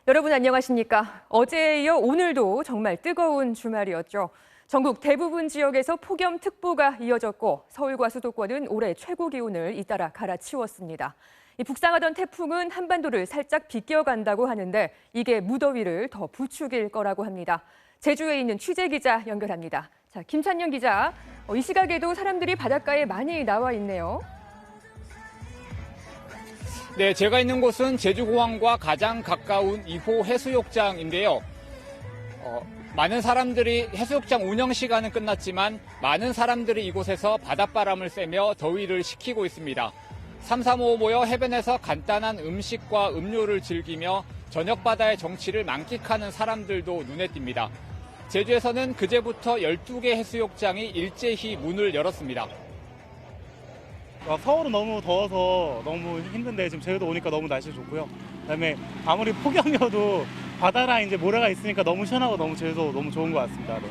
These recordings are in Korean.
여러분 안녕하십니까? 어제에 이어 오늘도 정말 뜨거운 주말이었죠. 전국 대부분 지역에서 폭염특보가 이어졌고 서울과 수도권은 올해 최고 기온을 잇따라 갈아치웠습니다. 북상하던 태풍은 한반도를 살짝 비껴간다고 하는데 이게 무더위를 더 부추길 거라고 합니다. 제주에 있는 취재기자 연결합니다. 자, 김찬영 기자, 이 시각에도 사람들이 바닷가에 많이 나와 있네요. 네, 제가 있는 곳은 제주공항과 가장 가까운 2호 해수욕장인데요. 많은 사람들이 해수욕장 운영 시간은 끝났지만 많은 사람들이 이곳에서 바닷바람을 쐬며 더위를 식히고 있습니다. 3, 4모 모여 해변에서 간단한 음식과 음료를 즐기며 저녁 바다의 정취를 만끽하는 사람들도 눈에 띕니다. 제주에서는 그제부터 12개 해수욕장이 일제히 문을 열었습니다. 서울은 너무 더워서 너무 힘든데 지금 제주도 오니까 너무 날씨 좋고요. 그다음에 아무리 폭염이어도 바다랑 이제 모래가 있으니까 너무 시원하고 너무 제주도 너무 좋은 것 같습니다. 네.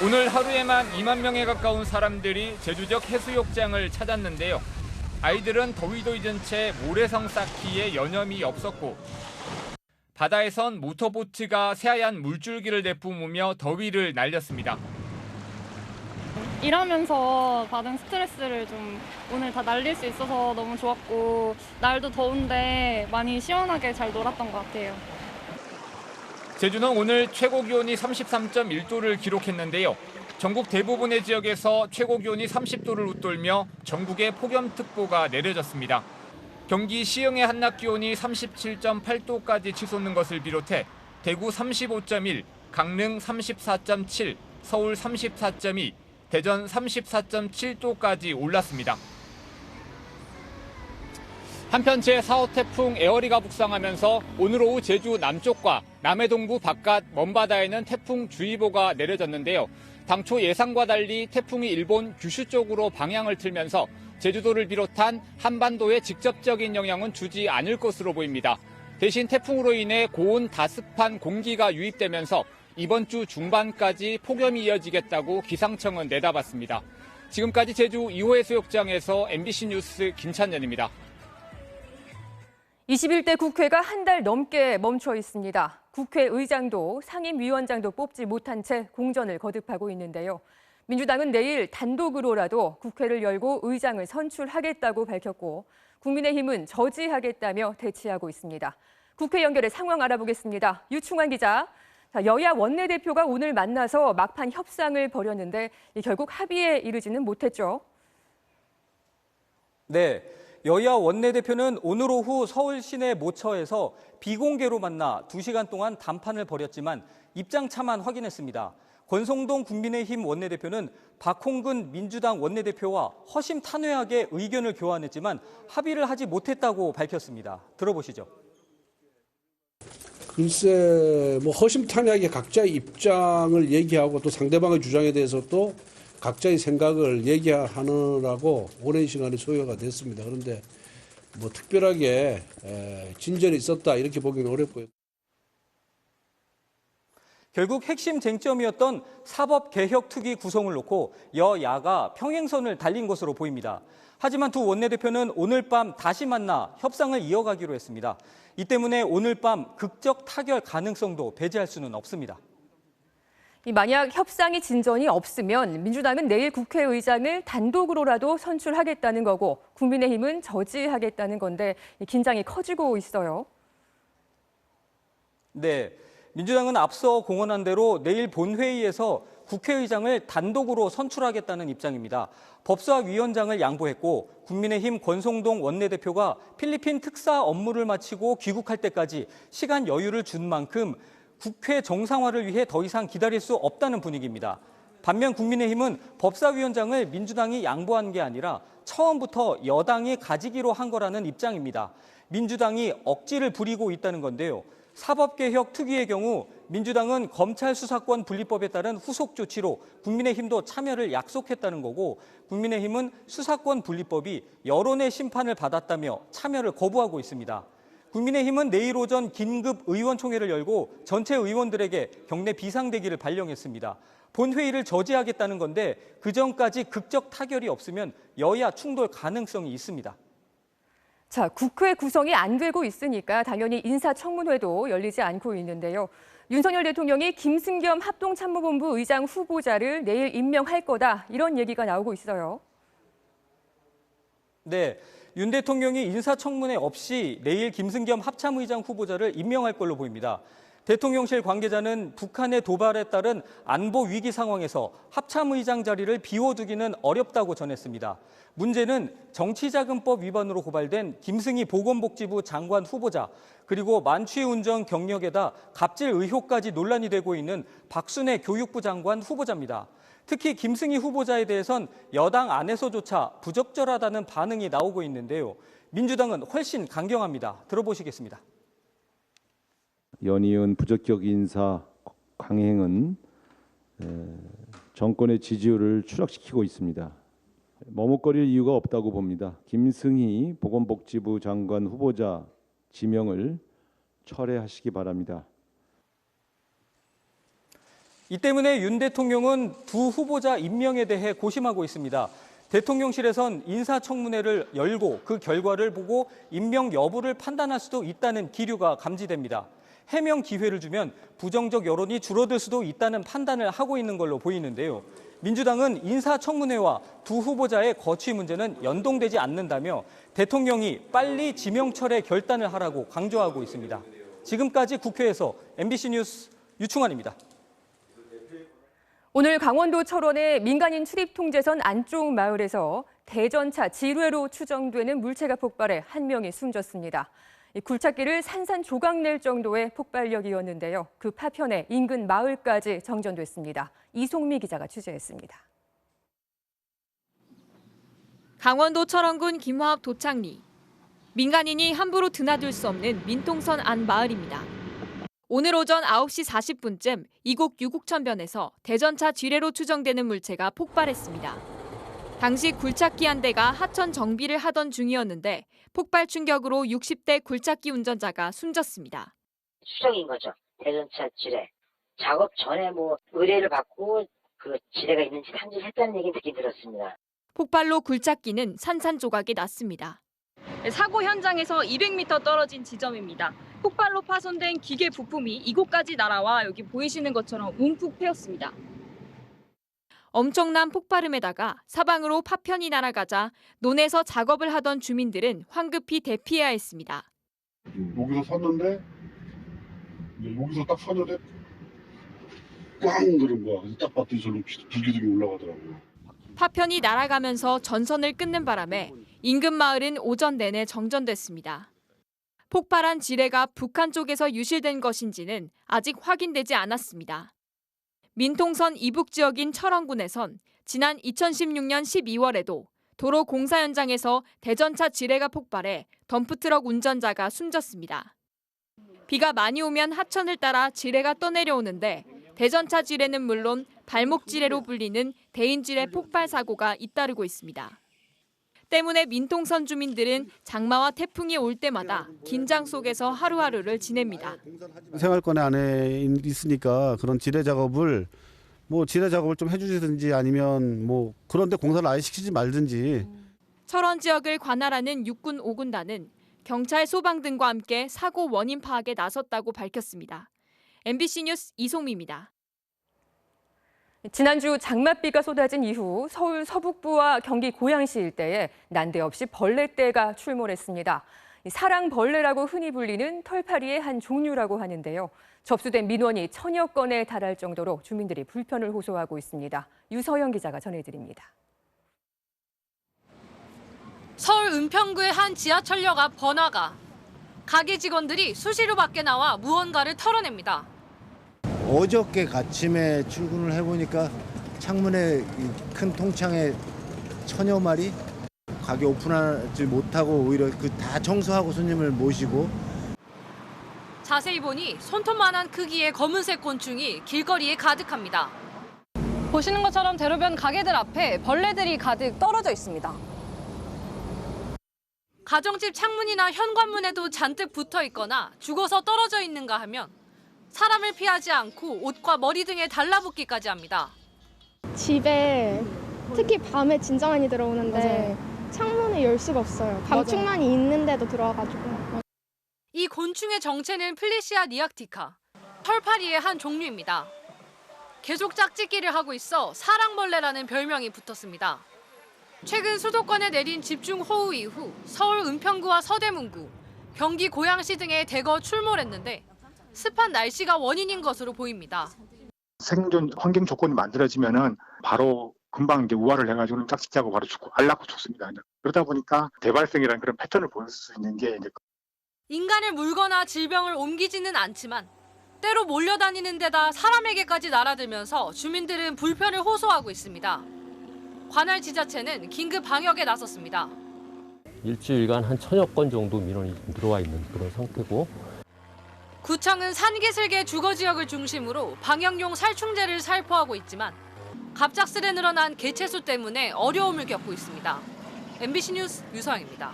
오늘 하루에만 2만 명에 가까운 사람들이 제주적 해수욕장을 찾았는데요. 아이들은 더위도 잊은 채 모래성 쌓기에 여념이 없었고 바다에선 모터보트가 새하얀 물줄기를 내뿜으며 더위를 날렸습니다. 일하면서 받은 스트레스를 좀 오늘 다 날릴 수 있어서 너무 좋았고 날도 더운데 많이 시원하게 잘 놀았던 것 같아요. 제주는 오늘 최고 기온이 33.1도를 기록했는데요. 전국 대부분의 지역에서 최고 기온이 30도를 웃돌며 전국에 폭염특보가 내려졌습니다. 경기 시흥의 한낮 기온이 37.8도까지 치솟는 것을 비롯해 대구 35.1, 강릉 34.7, 서울 34.2, 대전 34.7도까지 올랐습니다. 한편 제4호 태풍 에어리가 북상하면서 오늘 오후 제주 남쪽과 남해 동부 바깥 먼바다에는 태풍주의보가 내려졌는데요. 당초 예상과 달리 태풍이 일본 규슈 쪽으로 방향을 틀면서 제주도를 비롯한 한반도에 직접적인 영향은 주지 않을 것으로 보입니다. 대신 태풍으로 인해 고온 다습한 공기가 유입되면서 이번 주 중반까지 폭염이 이어지겠다고 기상청은 내다봤습니다. 지금까지 제주 2호 해수욕장에서 MBC 뉴스 김찬현입니다. 21대 국회가 한 달 넘게 멈춰 있습니다. 국회의장도 상임위원장도 뽑지 못한 채 공전을 거듭하고 있는데요. 민주당은 내일 단독으로라도 국회를 열고 의장을 선출하겠다고 밝혔고 국민의힘은 저지하겠다며 대치하고 있습니다. 국회 연결해 상황 알아보겠습니다. 유충환 기자. 자, 여야 원내대표가 오늘 만나서 막판 협상을 벌였는데 결국 합의에 이르지는 못했죠. 네, 여야 원내대표는 오늘 오후 서울 시내 모처에서 비공개로 만나 2시간 동안 담판을 벌였지만 입장 차만 확인했습니다. 권성동 국민의힘 원내대표는 박홍근 민주당 원내대표와 허심탄회하게 의견을 교환했지만 합의를 하지 못했다고 밝혔습니다. 들어보시죠. 글쎄, 허심탄회하게 각자의 입장을 얘기하고 또 상대방의 주장에 대해서 또 각자의 생각을 얘기하느라고 오랜 시간이 소요가 됐습니다. 그런데 특별하게 진전이 있었다 이렇게 보기는 어렵고요. 결국 핵심 쟁점이었던 사법개혁특위 구성을 놓고 여야가 평행선을 달린 것으로 보입니다. 하지만 두 원내대표는 오늘 밤 다시 만나 협상을 이어가기로 했습니다. 이 때문에 오늘 밤 극적 타결 가능성도 배제할 수는 없습니다. 만약 협상이 진전이 없으면 민주당은 내일 국회의장을 단독으로라도 선출하겠다는 거고 국민의힘은 저지하겠다는 건데 긴장이 커지고 있어요. 네, 민주당은 앞서 공언한 대로 내일 본회의에서 국회의장을 단독으로 선출하겠다는 입장입니다. 법사위원장을 양보했고 국민의힘 권성동 원내대표가 필리핀 특사 업무를 마치고 귀국할 때까지 시간 여유를 준 만큼 국회 정상화를 위해 더 이상 기다릴 수 없다는 분위기입니다. 반면 국민의힘은 법사위원장을 민주당이 양보한 게 아니라 처음부터 여당이 가지기로 한 거라는 입장입니다. 민주당이 억지를 부리고 있다는 건데요. 사법개혁 특위의 경우 민주당은 검찰 수사권 분리법에 따른 후속 조치로 국민의힘도 참여를 약속했다는 거고 국민의힘은 수사권 분리법이 여론의 심판을 받았다며 참여를 거부하고 있습니다. 국민의힘은 내일 오전 긴급 의원총회를 열고 전체 의원들에게 경내 비상대기를 발령했습니다. 본회의를 저지하겠다는 건데 그전까지 극적 타결이 없으면 여야 충돌 가능성이 있습니다. 자, 국회 구성이 안 되고 있으니까 당연히 인사청문회도 열리지 않고 있는데요. 윤석열 대통령이 김승겸 합동참모본부 의장 후보자를 내일 임명할 거다, 이런 얘기가 나오고 있어요. 네, 윤 대통령이 인사청문회 없이 내일 김승겸 합참의장 후보자를 임명할 걸로 보입니다. 대통령실 관계자는 북한의 도발에 따른 안보 위기 상황에서 합참의장 자리를 비워두기는 어렵다고 전했습니다. 문제는 정치자금법 위반으로 고발된 김승희 보건복지부 장관 후보자, 그리고 만취운전 경력에다 갑질 의혹까지 논란이 되고 있는 박순애 교육부 장관 후보자입니다. 특히 김승희 후보자에 대해선 여당 안에서조차 부적절하다는 반응이 나오고 있는데요. 민주당은 훨씬 강경합니다. 들어보시겠습니다. 연이은 부적격 인사 강행은 정권의 지지율을 추락시키고 있습니다. 머뭇거릴 이유가 없다고 봅니다. 김승희 보건복지부 장관 후보자 지명을 철회하시기 바랍니다. 이 때문에 윤 대통령은 두 후보자 임명에 대해 고심하고 있습니다. 대통령실에선 인사청문회를 열고 그 결과를 보고 임명 여부를 판단할 수도 있다는 기류가 감지됩니다. 해명 기회를 주면 부정적 여론이 줄어들 수도 있다는 판단을 하고 있는 걸로 보이는데요. 민주당은 인사청문회와 두 후보자의 거취 문제는 연동되지 않는다며 대통령이 빨리 지명철회 결단을 하라고 강조하고 있습니다. 지금까지 국회에서 MBC 뉴스 유충환입니다. 오늘 강원도 철원의 민간인 출입통제선 안쪽 마을에서 대전차 지뢰로 추정되는 물체가 폭발해 한 명이 숨졌습니다. 굴착기를 산산조각 낼 정도의 폭발력이었는데요. 그 파편에 인근 마을까지 정전됐습니다. 이송미 기자가 취재했습니다. 강원도 철원군 김화읍 도창리. 민간인이 함부로 드나들 수 없는 민통선 안 마을입니다. 오늘 오전 9시 40분쯤 이곡 유곡천변에서 대전차 지뢰로 추정되는 물체가 폭발했습니다. 당시 굴착기 한 대가 하천 정비를 하던 중이었는데 폭발 충격으로 60대 굴착기 운전자가 숨졌습니다. 추정인 거죠. 대전차 지뢰. 작업 전에 의뢰를 받고 그 지뢰가 있는지 탐지했다는 얘기는 듣긴 들었습니다. 폭발로 굴착기는 산산조각이 났습니다. 사고 현장에서 200m 떨어진 지점입니다. 폭발로 파손된 기계 부품이 이곳까지 날아와 여기 보이시는 것처럼 움푹 패였습니다. 엄청난 폭발음에다가 사방으로 파편이 날아가자 논에서 작업을 하던 주민들은 황급히 대피해야 했습니다. 여기서 섰는데 여기서 딱 섰는데 꽝 그런 거야. 딱 봤더니 저로 불기둥이 올라가더라고요. 파편이 날아가면서 전선을 끊는 바람에 인근 마을은 오전 내내 정전됐습니다. 폭발한 지뢰가 북한 쪽에서 유실된 것인지는 아직 확인되지 않았습니다. 민통선 이북 지역인 철원군에선 지난 2016년 12월에도 도로 공사 현장에서 대전차 지뢰가 폭발해 덤프트럭 운전자가 숨졌습니다. 비가 많이 오면 하천을 따라 지뢰가 떠내려오는데 대전차 지뢰는 물론 발목 지뢰로 불리는 대인 지뢰 폭발 사고가 잇따르고 있습니다. 때문에 민통선 주민들은 장마와 태풍이 올 때마다 긴장 속에서 하루하루를 지냅니다. 생활권에 안에 있으니까 그런 지뢰 작업을 좀 해주시든지 아니면 그런데 공사를 아예 시키지 말든지. 철원 지역을 관할하는 육군 5군단은 경찰, 소방 등과 함께 사고 원인 파악에 나섰다고 밝혔습니다. MBC 뉴스 이송미입니다. 지난주 장맛비가 쏟아진 이후 서울 서북부와 경기 고양시 일대에 난데없이 벌레떼가 출몰했습니다. 사랑벌레라고 흔히 불리는 털파리의 한 종류라고 하는데요. 접수된 민원이 1000여 건에 달할 정도로 주민들이 불편을 호소하고 있습니다. 유서영 기자가 전해드립니다. 서울 은평구의 한 지하철역 앞 번화가. 가게 직원들이 수시로 밖에 나와 무언가를 털어냅니다. 어저께 아침에 출근을 해보니까 창문에 큰 통창에 1000여 마리 가게 오픈하지 못하고 오히려 다 청소하고 손님을 모시고. 자세히 보니 손톱만한 크기의 검은색 곤충이 길거리에 가득합니다. 보시는 것처럼 대로변 가게들 앞에 벌레들이 가득 떨어져 있습니다. 가정집 창문이나 현관문에도 잔뜩 붙어 있거나 죽어서 떨어져 있는가 하면 사람을 피하지 않고 옷과 머리 등에 달라붙기까지 합니다. 집에 특히 밤에 진짜 많이 들어오는데 창문을 열 수가 없어요. 감축만이 있는데도 들어와가지고. 이 곤충의 정체는 플리시아 니악티카, 털파리의 한 종류입니다. 계속 짝짓기를 하고 있어 사랑벌레라는 별명이 붙었습니다. 최근 수도권에 내린 집중호우 이후 서울 은평구와 서대문구, 경기 고양시 등에 대거 출몰했는데 습한 날씨가 원인인 것으로 보입니다. 생존 환경 조건이 만들어지면은 바로 금방 이제 우화를 해가지고는 짝짓기하고 바로 죽고 알 낳고 죽습니다. 그러다 보니까 대발생이라는 그런 패턴을 보일 수 있는 게 이제 인간을 물거나 질병을 옮기지는 않지만 때로 몰려다니는 데다 사람에게까지 날아들면서 주민들은 불편을 호소하고 있습니다. 관할 지자체는 긴급 방역에 나섰습니다. 일주일간 한 1000여 건 정도 민원이 들어와 있는 그런 상태고, 구청은 산기슭의 주거 지역을 중심으로 방역용 살충제를 살포하고 있지만 갑작스레 늘어난 개체수 때문에 어려움을 겪고 있습니다. MBC 뉴스 유서영입니다.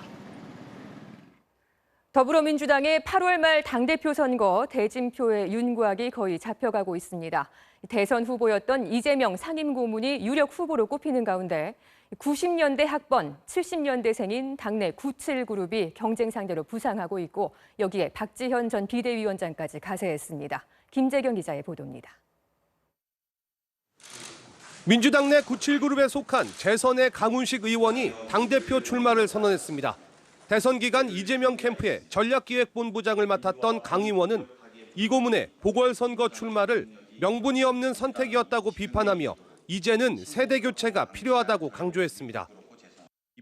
더불어민주당의 8월 말 당대표 선거 대진표의 윤곽이 거의 잡혀가고 있습니다. 대선 후보였던 이재명 상임고문이 유력 후보로 꼽히는 가운데 90년대 학번, 70년대생인 당내 97그룹이 경쟁 상대로 부상하고 있고 여기에 박지현 전 비대위원장까지 가세했습니다. 김재경 기자의 보도입니다. 민주당 내 97그룹에 속한 재선의 강훈식 의원이 당대표 출마를 선언했습니다. 대선 기간 이재명 캠프의 전략기획본부장을 맡았던 강 의원은 이 고문의 보궐선거 출마를 명분이 없는 선택이었다고 비판하며 이제는 세대 교체가 필요하다고 강조했습니다.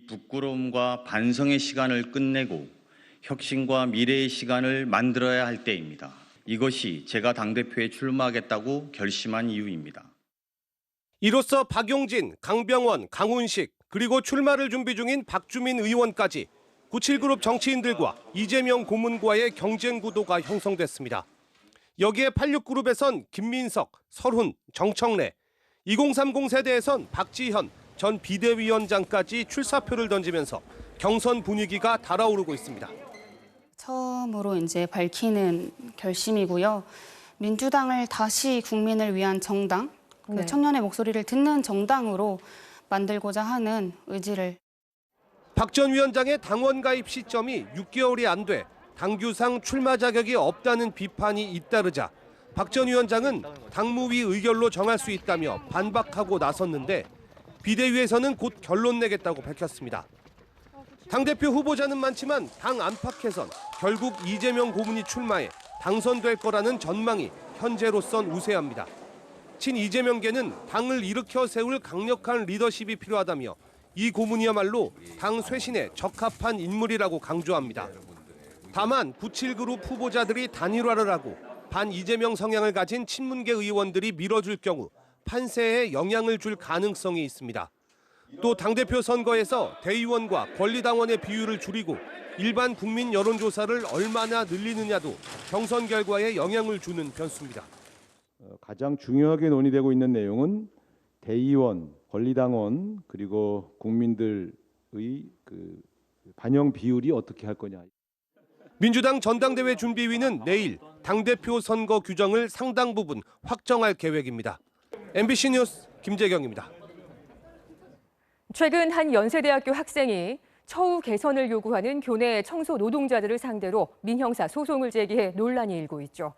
부끄러움과 반성의 시간을 끝내고 혁신과 미래의 시간을 만들어야 할 때입니다. 이것이 제가 당대표에 출마하겠다고 결심한 이유입니다. 이로써 박용진, 강병원, 강훈식 그리고 출마를 준비 중인 박주민 의원까지 97그룹 정치인들과 이재명 고문과의 경쟁 구도가 형성됐습니다. 여기에 86그룹에선 김민석, 설훈, 정청래, 2030 세대에선 박지현 전 비대위원장까지 출사표를 던지면서 경선 분위기가 달아오르고 있습니다. 처음으로 이제 밝히는 결심이고요. 민주당을 다시 국민을 위한 정당, 그 청년의 목소리를 듣는 정당으로 만들고자 하는 의지를. 박 전 위원장의 당원 가입 시점이 6개월이 안 돼 당규상 출마 자격이 없다는 비판이 잇따르자 박 전 위원장은 당무위 의결로 정할 수 있다며 반박하고 나섰는데 비대위에서는 곧 결론 내겠다고 밝혔습니다. 당대표 후보자는 많지만 당 안팎에선 결국 이재명 고문이 출마해 당선될 거라는 전망이 현재로선 우세합니다. 친 이재명계는 당을 일으켜 세울 강력한 리더십이 필요하다며 이 고문이야말로 당 쇄신에 적합한 인물이라고 강조합니다. 다만 97그룹 후보자들이 단일화를 하고 반 이재명 성향을 가진 친문계 의원들이 밀어줄 경우 판세에 영향을 줄 가능성이 있습니다. 또 당대표 선거에서 대의원과 권리당원의 비율을 줄이고 일반 국민 여론조사를 얼마나 늘리느냐도 경선 결과에 영향을 주는 변수입니다. 가장 중요하게 논의되고 있는 내용은 대의원, 권리당원 그리고 국민들의 반영 비율이 어떻게 할 거냐. 민주당 전당대회 준비위는 내일 당대표 선거 규정을 상당 부분 확정할 계획입니다. MBC 뉴스 김재경입니다. 최근 한 연세대학교 학생이 처우 개선을 요구하는 교내 청소 노동자들을 상대로 민형사 소송을 제기해 논란이 일고 있죠.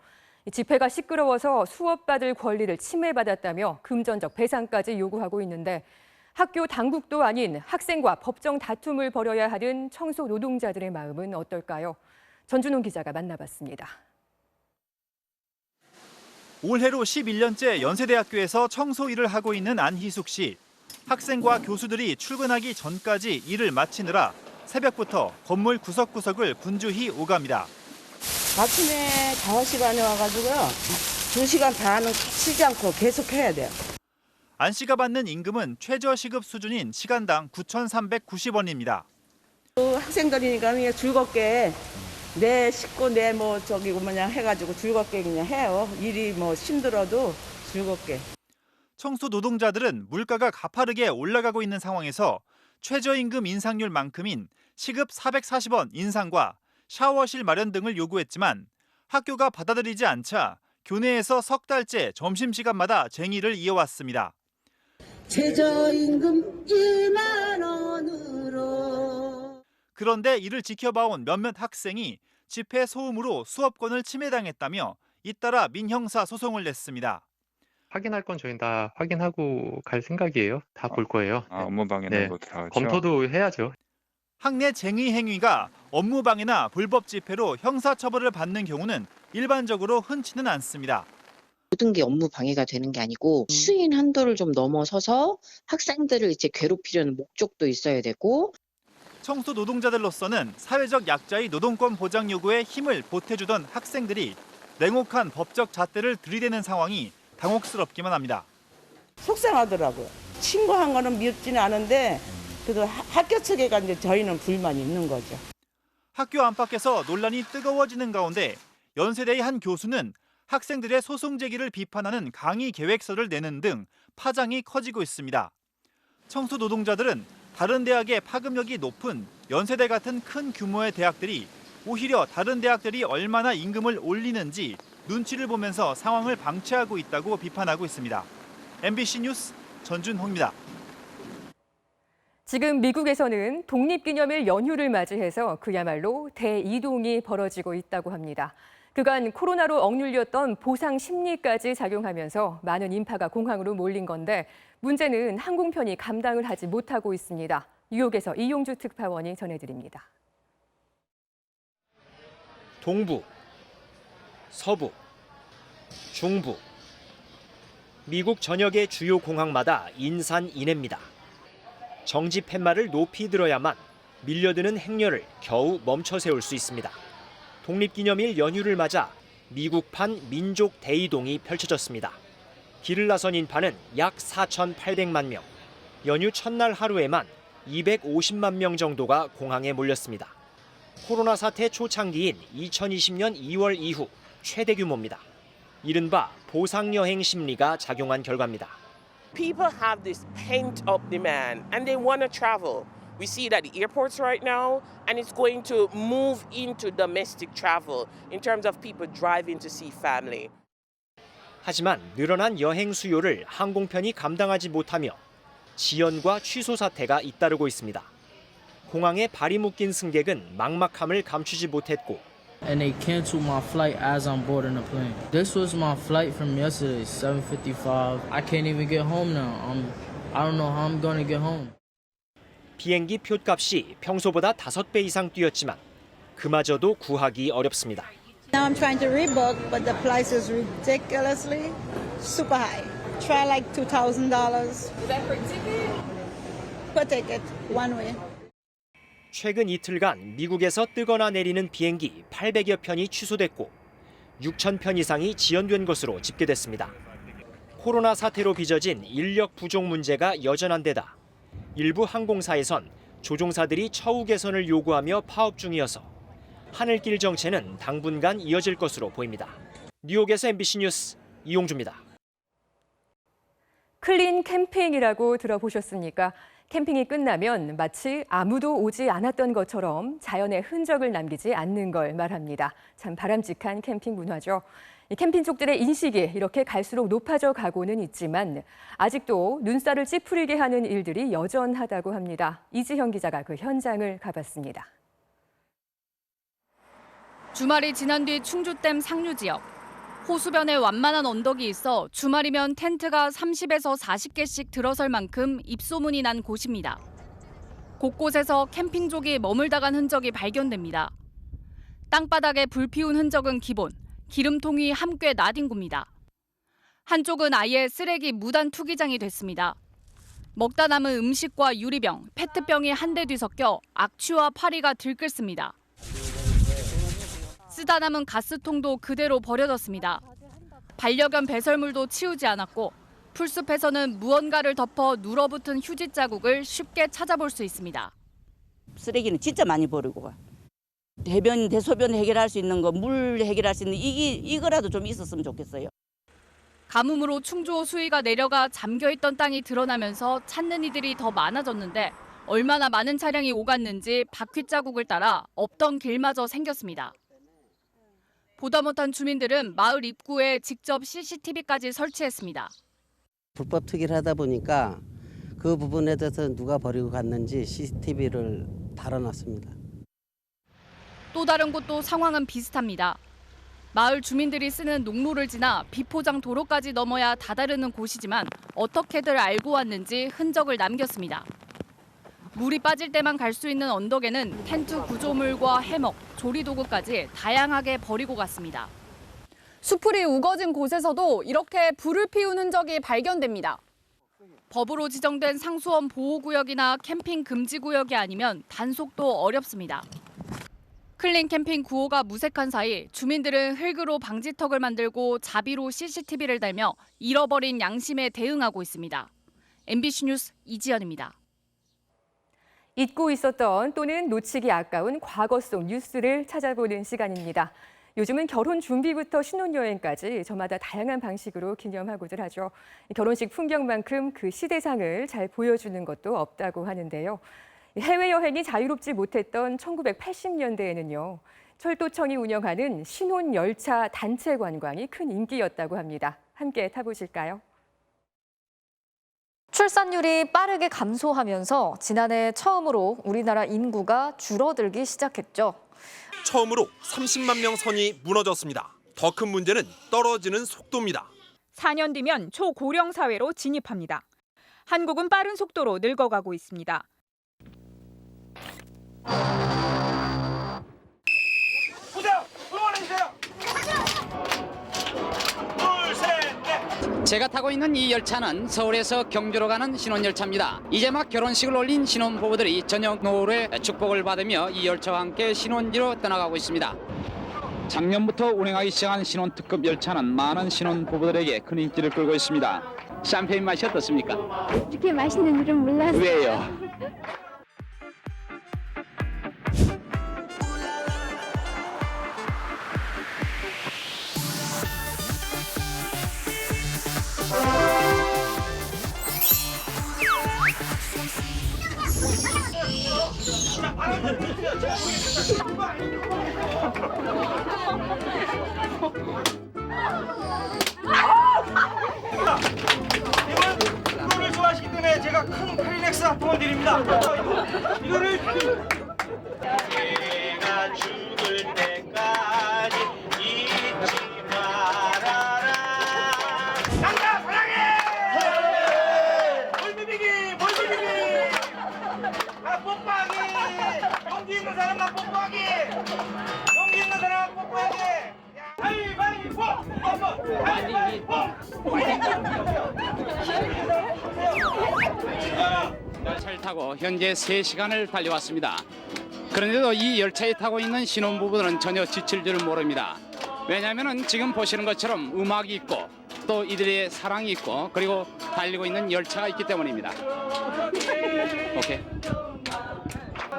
집회가 시끄러워서 수업받을 권리를 침해받았다며 금전적 배상까지 요구하고 있는데 학교 당국도 아닌 학생과 법정 다툼을 벌여야 하는 청소 노동자들의 마음은 어떨까요? 전준홍 기자가 만나봤습니다. 올해로 11년째 연세대학교에서 청소 일을 하고 있는 안희숙 씨. 학생과 교수들이 출근하기 전까지 일을 마치느라 새벽부터 건물 구석구석을 분주히 오갑니다. 아침에 5시 반에 와가지고요. 2시간 반은 쉬지 않고 계속 해야 돼요. 안 씨가 받는 임금은 최저시급 수준인 시간당 9,390원입니다. 학생들이니까 그냥 즐겁게 내 식구 내 해가지고 즐겁게 그냥 해요. 일이 힘들어도 즐겁게. 청소 노동자들은 물가가 가파르게 올라가고 있는 상황에서 최저임금 인상률만큼인 시급 440원 인상과 샤워실 마련 등을 요구했지만 학교가 받아들이지 않자 교내에서 석 달째 점심시간마다 쟁의를 이어왔습니다. 최저임금 1만 원으로 그런데 이를 지켜봐온 몇몇 학생이 집회 소음으로 수업권을 침해당했다며 잇따라 민형사 소송을 냈습니다. 확인할 건 저희는 다 확인하고 갈 생각이에요. 다 볼 거예요. 업무방해는 뭐 들어가죠? 검토도 해야죠. 학내 쟁의 행위가 업무방해나 불법 집회로 형사처벌을 받는 경우는 일반적으로 흔치는 않습니다. 모든 게 업무 방해가 되는 게 아니고 수인 한도를 좀 넘어서서 학생들을 이제 괴롭히려는 목적도 있어야 되고 청소 노동자들로서는 사회적 약자의 노동권 보장 요구에 힘을 보태주던 학생들이 냉혹한 법적 잣대를 들이대는 상황이 당혹스럽기만 합니다. 속상하더라고요. 신고한 거는 미흡지는 않은데 그래도 학교 측에가 이제 저희는 불만이 있는 거죠. 학교 안팎에서 논란이 뜨거워지는 가운데 연세대의 한 교수는 학생들의 소송 제기를 비판하는 강의 계획서를 내는 등 파장이 커지고 있습니다. 청소 노동자들은 다른 대학의 파급력이 높은 연세대 같은 큰 규모의 대학들이 오히려 다른 대학들이 얼마나 임금을 올리는지 눈치를 보면서 상황을 방치하고 있다고 비판하고 있습니다. MBC 뉴스 전준호입니다. 지금 미국에서는 독립기념일 연휴를 맞이해서 그야말로 대이동이 벌어지고 있다고 합니다. 그간 코로나로 억눌렸던 보상 심리까지 작용하면서 많은 인파가 공항으로 몰린 건데 문제는 항공편이 감당을 하지 못하고 있습니다. 뉴욕에서 이용주 특파원이 전해드립니다. 동부, 서부, 중부. 미국 전역의 주요 공항마다 인산인해입니다. 정지 팻말을 높이 들어야만 밀려드는 행렬을 겨우 멈춰 세울 수 있습니다. 독립기념일 연휴를 맞아 미국판 민족 대이동이 펼쳐졌습니다. 길을 나선 인파는 약 4,800만 명. 연휴 첫날 하루에만 250만 명 정도가 공항에 몰렸습니다. 코로나 사태 초창기인 2020년 2월 이후 최대 규모입니다. 이른바 보상여행 심리가 작용한 결과입니다. People have this pent-up demand and they want to travel. We see it at the airports right now, and it's going to move into domestic travel in terms of people driving to see family. 하지만 늘어난 여행 수요를 항공편이 감당하지 못하며 지연과 취소 사태가 잇따르고 있습니다. 공항에 발이 묶인 승객은 막막함을 감추지 못했고 And they canceled my flight as I'm boarding the plane. This was my flight from yesterday, 7:55. I can't even get home now. I don't know how I'm going to get home. 비행기 표값이 평소보다 5배 이상 뛰었지만 그마저도 구하기 어렵습니다. Now I'm trying to rebook, but the price is ridiculously super high. Try like $2,000. Is that for a ticket? Per ticket, one way. 최근 이틀간 미국에서 뜨거나 내리는 비행기 800여 편이 취소됐고 6,000편 이상이 지연된 것으로 집계됐습니다. 코로나 사태로 빚어진 인력 부족 문제가 여전한 데다 일부 항공사에선 조종사들이 처우 개선을 요구하며 파업 중이어서 하늘길 정체는 당분간 이어질 것으로 보입니다. 뉴욕에서 MBC 뉴스 이용주입니다. 클린 캠핑이라고 들어보셨습니까? 캠핑이 끝나면 마치 아무도 오지 않았던 것처럼 자연의 흔적을 남기지 않는 걸 말합니다. 참 바람직한 캠핑 문화죠. 캠핑족들의 인식이 이렇게 갈수록 높아져 가고는 있지만 아직도 눈살을 찌푸리게 하는 일들이 여전하다고 합니다. 이지형 기자가 그 현장을 가봤습니다. 주말이 지난 뒤 충주댐 상류 지역. 호수변에 완만한 언덕이 있어 주말이면 텐트가 30에서 40개씩 들어설 만큼 입소문이 난 곳입니다. 곳곳에서 캠핑족이 머물다 간 흔적이 발견됩니다. 땅바닥에 불 피운 흔적은 기본, 기름통이 함께 나뒹굽니다. 한쪽은 아예 쓰레기 무단 투기장이 됐습니다. 먹다 남은 음식과 유리병, 페트병이 한데 뒤섞여 악취와 파리가 들끓습니다. 쓰다 남은 가스통도 그대로 버려졌습니다. 반려견 배설물도 치우지 않았고 풀숲에서는 무언가를 덮어 눌어붙은 휴지 자국을 쉽게 찾아볼 수 있습니다. 쓰레기는 진짜 많이 버리고 가. 대변, 대소변 해결할 수 있는 거, 물 해결할 수 있는 이거라도 좀 있었으면 좋겠어요. 가뭄으로 충주호 수위가 내려가 잠겨있던 땅이 드러나면서 찾는 이들이 더 많아졌는데 얼마나 많은 차량이 오갔는지 바퀴 자국을 따라 없던 길마저 생겼습니다. 보다 못한 주민들은 마을 입구에 직접 CCTV까지 설치했습니다. 불법 투기를 하다 보니까 그 부분에 대해서 누가 버리고 갔는지 CCTV를 달아놨습니다. 또 다른 곳도 상황은 비슷합니다. 마을 주민들이 쓰는 농로를 지나 비포장 도로까지 넘어야 다다르는 곳이지만 어떻게들 알고 왔는지 흔적을 남겼습니다. 물이 빠질 때만 갈 수 있는 언덕에는 텐트 구조물과 해먹, 조리도구까지 다양하게 버리고 갔습니다. 수풀이 우거진 곳에서도 이렇게 불을 피운 흔적이 발견됩니다. 법으로 지정된 상수원 보호구역이나 캠핑 금지구역이 아니면 단속도 어렵습니다. 클린 캠핑 구호가 무색한 사이 주민들은 흙으로 방지턱을 만들고 자비로 CCTV를 달며 잃어버린 양심에 대응하고 있습니다. MBC 뉴스 이지연입니다. 잊고 있었던 또는 놓치기 아까운 과거 속 뉴스를 찾아보는 시간입니다. 요즘은 결혼 준비부터 신혼여행까지 저마다 다양한 방식으로 기념하고들 하죠. 결혼식 풍경만큼 그 시대상을 잘 보여주는 것도 없다고 하는데요. 해외여행이 자유롭지 못했던 1980년대에는요. 철도청이 운영하는 신혼열차 단체 관광이 큰 인기였다고 합니다. 함께 타보실까요? 출산율이 빠르게 감소하면서 지난해 처음으로 우리나라 인구가 줄어들기 시작했죠. 처음으로 30만 명 선이 무너졌습니다. 더 큰 문제는 떨어지는 속도입니다. 4년 뒤면 초고령 사회로 진입합니다. 한국은 빠른 속도로 늙어가고 있습니다. 제가 타고 있는 이 열차는 서울에서 경주로 가는 신혼열차입니다. 이제 막 결혼식을 올린 신혼부부들이 저녁 노을에 축복을 받으며 이 열차와 함께 신혼지로 떠나가고 있습니다. 작년부터 운행하기 시작한 신혼특급 열차는 많은 신혼부부들에게 큰 인기를 끌고 있습니다. 샴페인 맛이 어떻습니까? 이렇게 맛있는 줄은 몰랐어요. 왜요? 이거를 좋아하시기 때문에 제가 큰 클리넥스 상품을 드립니다. 이거를 내가 죽을 때까지 잊지 말아라. 남자 사랑해. 볼비비기. 뽀뽀하기. 용기 있는 사람만 뽀뽀하기. 용기 있는 사람만 뽀뽀하기. 가위바위보. 가위바위보. 열차를 타고 현재 3시간을 달려왔습니다. 그런데도 이 열차에 타고 있는 신혼부부들은 전혀 지칠 줄을 모릅니다. 왜냐하면 지금 보시는 것처럼 음악이 있고 또 이들의 사랑이 있고 그리고 달리고 있는 열차가 있기 때문입니다. 오케이.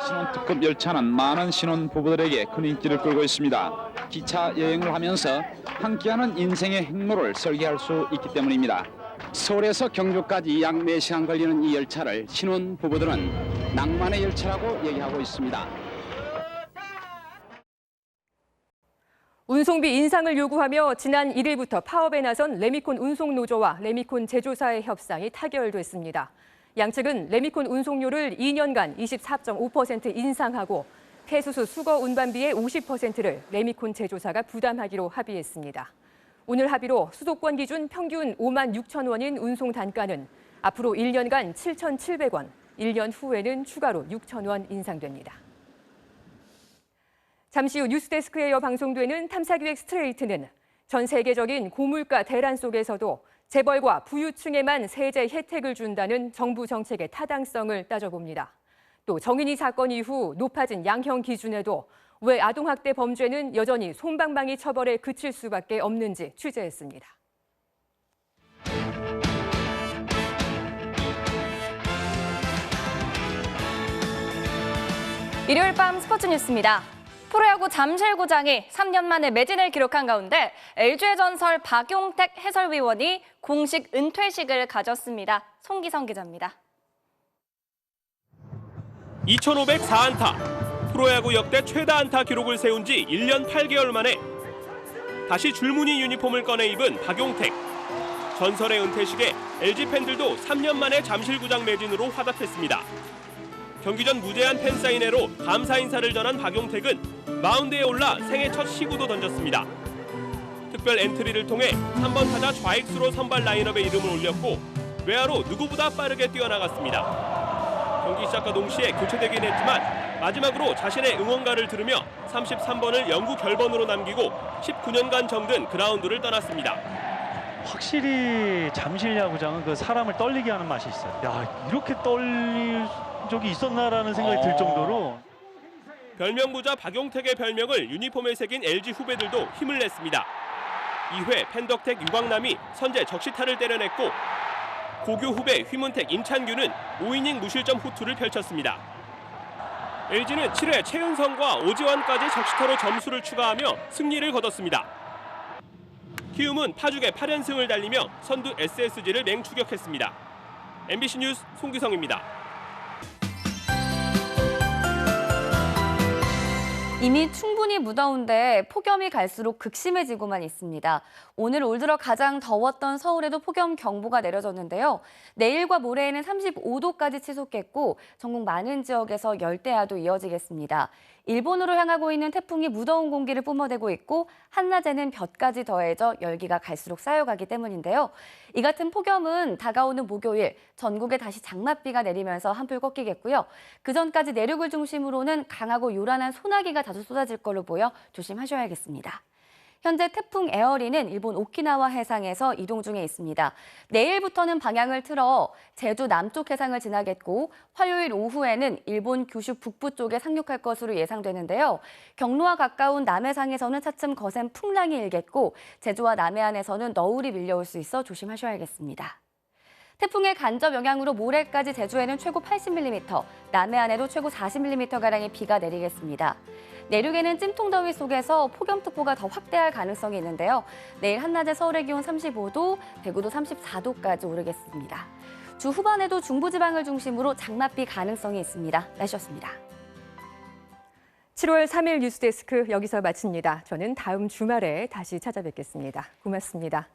신혼특급 열차는 많은 신혼부부들에게 큰 인기를 끌고 있습니다. 기차 여행을 하면서 함께하는 인생의 행로를 설계할 수 있기 때문입니다. 서울에서 경주까지 약 4시간 걸리는 이 열차를 신혼부부들은 낭만의 열차라고 얘기하고 있습니다. 운송비 인상을 요구하며 지난 1일부터 파업에 나선 레미콘 운송노조와 레미콘 제조사의 협상이 타결됐습니다. 양측은 레미콘 운송료를 2년간 24.5% 인상하고 폐수수 수거 운반비의 50%를 레미콘 제조사가 부담하기로 합의했습니다. 오늘 합의로 수도권 기준 평균 5만 6천 원인 운송 단가는 앞으로 1년간 7,700원, 1년 후에는 추가로 6천 원 인상됩니다. 잠시 후 뉴스데스크에 이어 방송되는 탐사기획 스트레이트는 전 세계적인 고물가 대란 속에서도 재벌과 부유층에만 세제 혜택을 준다는 정부 정책의 타당성을 따져봅니다. 또 정인이 사건 이후 높아진 양형 기준에도 왜 아동학대 범죄는 여전히 솜방망이 처벌에 그칠 수밖에 없는지 취재했습니다. 일요일 밤 스포츠 뉴스입니다. 프로야구 잠실구장이 3년 만에 매진을 기록한 가운데 LG의 전설 박용택 해설위원이 공식 은퇴식을 가졌습니다. 송기성 기자입니다. 2,504안타, 프로야구 역대 최다 안타 기록을 세운 지 1년 8개월 만에 다시 줄무늬 유니폼을 꺼내 입은 박용택. 전설의 은퇴식에 LG 팬들도 3년 만에 잠실구장 매진으로 화답했습니다. 경기 전 무제한 팬사인회로 감사 인사를 전한 박용택은 마운드에 올라 생애 첫 시구도 던졌습니다. 특별 엔트리를 통해 3번 타자 좌익수로 선발 라인업에 이름을 올렸고 외야로 누구보다 빠르게 뛰어나갔습니다. 경기 시작과 동시에 교체되긴 했지만 마지막으로 자신의 응원가를 들으며 33번을 영구 결번으로 남기고 19년간 정든 그라운드를 떠났습니다. 확실히 잠실 야구장은 그 사람을 떨리게 하는 맛이 있어요. 야, 이렇게 떨릴 적이 있었나라는 생각이 들 정도로. 별명부자 박용택의 별명을 유니폼에 새긴 LG 후배들도 힘을 냈습니다. 2회 펜덕택 유광남이 선제 적시타를 때려냈고 고교 후배 휘문택 임찬규는 5이닝 무실점 호투를 펼쳤습니다. LG는 7회 최은성과 오지환까지 적시타로 점수를 추가하며 승리를 거뒀습니다. 키움은 파죽의 8연승을 달리며 선두 SSG를 맹추격했습니다. MBC 뉴스 송기성입니다. 이미 충분히 무더운데 폭염이 갈수록 극심해지고만 있습니다. 오늘 올 들어 가장 더웠던 서울에도 폭염 경보가 내려졌는데요. 내일과 모레에는 35도까지 치솟겠고 전국 많은 지역에서 열대야도 이어지겠습니다. 일본으로 향하고 있는 태풍이 무더운 공기를 뿜어대고 있고 한낮에는 볕까지 더해져 열기가 갈수록 쌓여가기 때문인데요. 이 같은 폭염은 다가오는 목요일 전국에 다시 장맛비가 내리면서 한풀 꺾이겠고요. 그 전까지 내륙을 중심으로는 강하고 요란한 소나기가 자주 쏟아질 걸로 보여 조심하셔야겠습니다. 현재 태풍 에어리는 일본 오키나와 해상에서 이동 중에 있습니다. 내일부터는 방향을 틀어 제주 남쪽 해상을 지나겠고 화요일 오후에는 일본 규슈 북부 쪽에 상륙할 것으로 예상되는데요. 경로와 가까운 남해상에서는 차츰 거센 풍랑이 일겠고 제주와 남해안에서는 너울이 밀려올 수 있어 조심하셔야겠습니다. 태풍의 간접 영향으로 모레까지 제주에는 최고 80mm, 남해안에도 최고 40mm가량의 비가 내리겠습니다. 내륙에는 찜통더위 속에서 폭염특보가 더 확대할 가능성이 있는데요. 내일 한낮에 서울의 기온 35도, 대구도 34도까지 오르겠습니다. 주 후반에도 중부지방을 중심으로 장맛비 가능성이 있습니다. 날씨였습니다. 7월 3일 뉴스데스크 여기서 마칩니다. 저는 다음 주말에 다시 찾아뵙겠습니다. 고맙습니다.